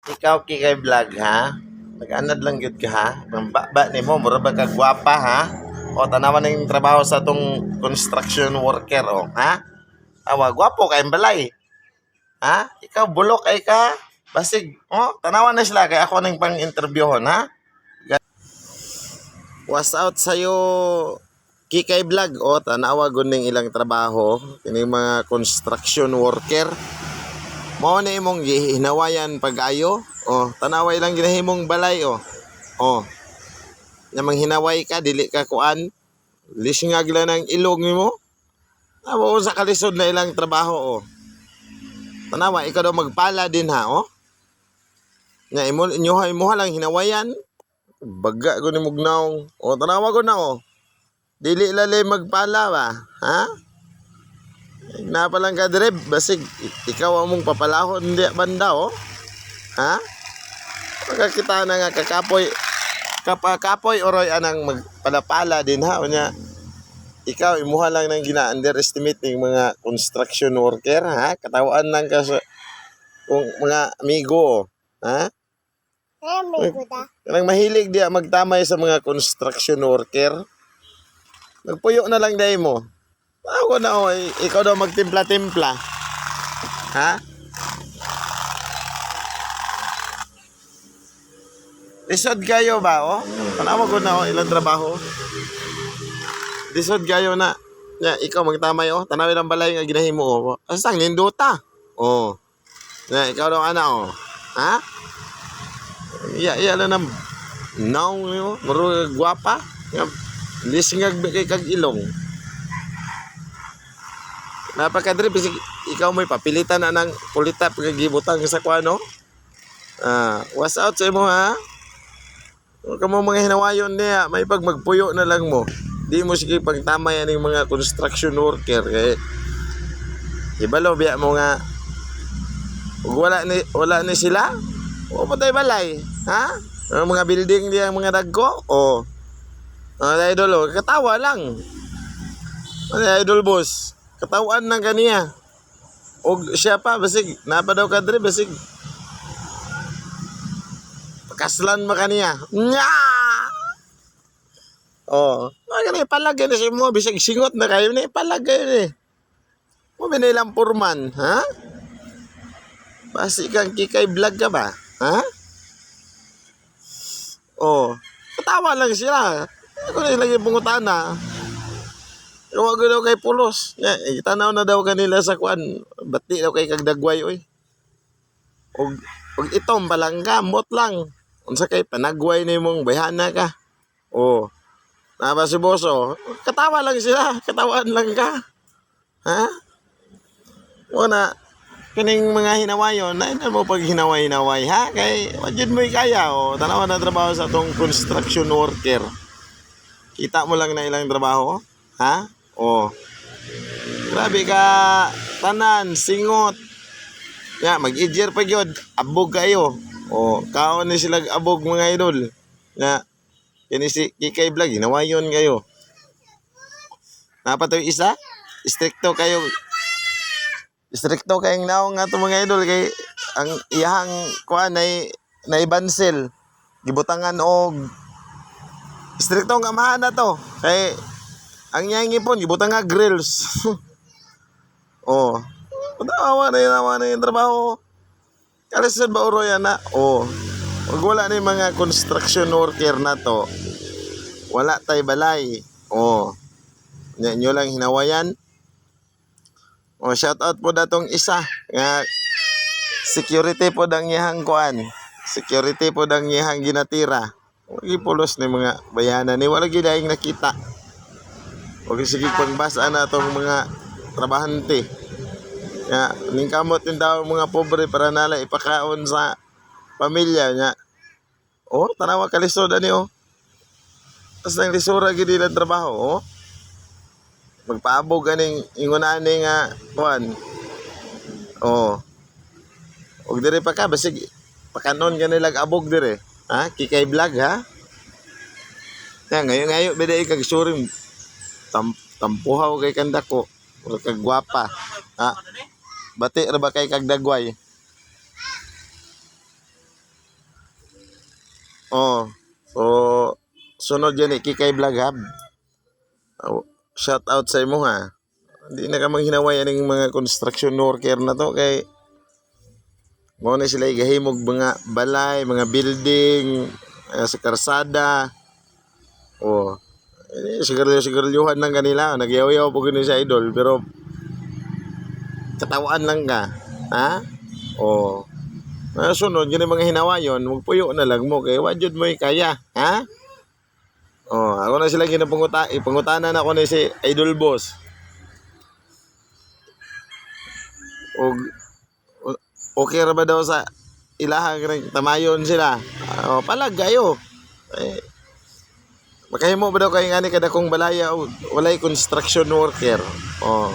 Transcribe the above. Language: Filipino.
Ikaw kay vlog ha. Nag-anad lang gyud ka ha. Ang baba nimo mura ba ka gwapa ha? O tanawan ning trabaho sa tong construction worker o ha? Awa gwapo kay balay. Ha? Ikaw bulok kay ka. Basig, tanawan na sila kay ako ning pang-interviewon ha. Was out sa'yo Kikay Vlog o tanawa gud ning ilang trabaho kining mga construction worker. Mao na imong gihinawayan pag-ayo. Tanawa ilang ginahimong balay namang hinaway ka dili ka kuan. Lisingag lang ng ilog nimo. Amo sa kalisod na ilang trabaho Tanawa ikaw daw magpala din ha Nya imuha lang hinawayan. Baga ko ni mugnaw. Tanawa ko na Dili lalay magpala ba? Ha? Napalang ka dire basig ikaw among papalahon di banda Ha? Pagkakita na nga kapoy oroy anang magpalapala din ha unya. Ikaw imuha lang nang gina-underestimate ng mga construction worker ha. Katawaan lang ka sa kung mga amigo ha. Amigo da. Kanang mahilig diya magtamay sa mga construction worker. Nagpuyo na lang day mo. Ako na ikaw daw magtimpla-timpla. Ha? Lisod kayo ba Tanawa ko na ilang trabaho. Lisod kayo na. Ikaw magtamay Tanawin ang balay nga ginahimo Asang ninduta. Ikaw daw ana Ha? Iya lang ng naong mo. Maro gwapa. Lisingag kay kag ilong. Napakadre bisig ikaw may papilitan na ng pulita pagagibutang sa kuano. Was out sa imo ha. Huwag ka mo mga hinawayon niya, may pag magpuyo na lang mo. Di mo sige pagtamay aning mga construction worker kay ibalo biya mo nga wala ni sila. O patay balay, ha? Ang mga building diya mga dagko idol katawa lang. Idol boss, katawan lang kaniya. Og siya pa basig napa daw kadre basig kaslan mo kaniya. Nya! Kani palagay na si mo bisig singot na kayo ni palagay ni. Mo binilang purman, ha? Basi kang Kikay Vlog ka ba? Ha? Katawa lang sila. Ako na lagi pungutana. Huwag daw kay pulos. Tanaw na daw kanila sa kuan. Bati daw kay kagdagway Og itom balangga, mot lang. Unsa kay panagway ni mong bayhana ka. Naba si boso. Katawa lang sila. Katawaan lang ka. Ha? Wala. Kaning mga hinawayon, na mo pag hinaway ha? Kay wajud mo kaya tanawa na trabaho sa tong construction worker. Kita mo lang na ilang trabaho, ha? Grabe ka, tanan, singot. Mag-ijir pa gyud, abog kayo. Kaon ni sila abog mga idol. Kini si Kikay Vlog, hinawayon kayo. Napatoy isa? Stricto kayong naong nga ito mga idol kay ang iyahang kuan na ibansel. Gibutangan stricto nga amahan na to. Kay ang iyang ipon gibutang nga grills. Nawa na yung trabaho. Kalisod ba uro yan na? Pag wala na yung mga construction worker na to, wala tay balay. Nyo lang hinawayan. Shout out po datong isa nga security po dang iyang kuan. Security po dang iyang ginatira. Wagi pulos ni mga bayanan ni wala gid daing nakita. Wagi sige pagbasa na tong mga trabahante. Ning kamot din daw mga pobre para nala ipakaon sa pamilya niya. Tanawa kalisod ani Tas nang lisura gid ilang trabaho magpaabog aning ingunani nga kuan. Og dire pa ka basig pakanon kanilang abog dire. Kikay Vlog ha. Ngayon beda kag surim tampuhaw kay kandako or kag gwapa. Bati ra ba kay kag dagway? Oh. So sunod yan Kikay Vlog Hub. Shout out sa imo ha. Hindi na ka manghinaway aning mga construction worker na to kay mo na sila gahimog mga balay, mga building, sa karsada. Oh. Sigarilyohan lang kanila. Nagyaw-yaw po gini sa idol pero katawaan lang ka. Ha? Oh. Sunod yun mga hinawayon, magpuyo na lang mo kay wajud mo kaya, ha? Oh, ako na sila ipangutanan ako na si Idol Boss. Okay ra ba daw sa ilahang tamayon sila? Palag kayo. Makahimo ba daw kay ngani kada kong balaya walay construction worker? Oh.